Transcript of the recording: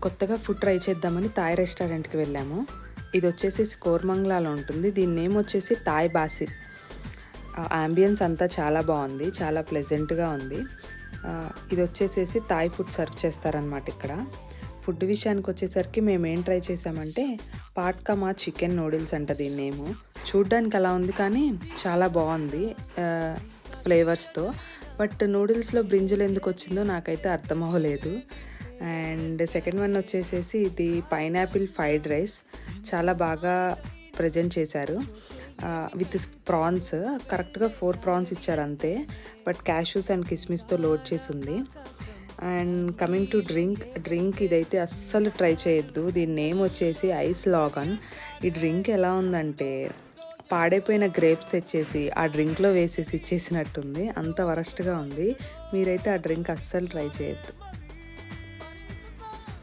కొత్తగా food try చేద్దామని Thai రెస్టారెంట్కి వెళ్ళాము. ఇది వచ్చేసి కోర్మంగ్లాలో ఉంటుంది. దీని నేమ్ వచ్చేసి థాయ్ బాసిల్. యాంబియన్స్ అంతా చాలా బాగుంది, చాలా ప్లెజెంట్గా ఉంది. ఇది వచ్చేసేసి థాయ్ ఫుడ్ సర్వ్ చేస్తారనమాట ఇక్కడ. ఫుడ్ విషయానికి వచ్చేసరికి మేము ఏం ట్రై చేసామంటే పాట్కమా చికెన్ నూడిల్స్ అంట దీని నేము. చూడ్డానికి అలా ఉంది కానీ చాలా బాగుంది ఫ్లేవర్స్తో. బట్ నూడిల్స్లో బ్రింజల్ ఎందుకు వచ్చిందో నాకైతే అర్థం అవ్వలేదు. అండ్ సెకండ్ వన్ వచ్చేసేసి ఇది పైనాపిల్ ఫ్రైడ్ రైస్. చాలా బాగా ప్రజెంట్ చేశారు విత్ ప్రాన్స్. కరెక్ట్గా 4 ప్రాన్స్ ఇచ్చారు అంతే, బట్ క్యాష్యూస్ అండ్ కిస్మిస్తో లోడ్ చేసి ఉంది. అండ్ కమింగ్ టు డ్రింక్ ఇదైతే అస్సలు ట్రై చేయొద్దు. దీని నేమ్ వచ్చేసి ఐస్ లాగన్. ఈ డ్రింక్ ఎలా ఉందంటే పాడైపోయిన గ్రేప్స్ తెచ్చేసి ఆ డ్రింక్లో వేసేసి ఇచ్చేసినట్టుంది. అంత వరస్ట్గా ఉంది. మీరైతే ఆ డ్రింక్ అస్సలు ట్రై చేయొద్దు.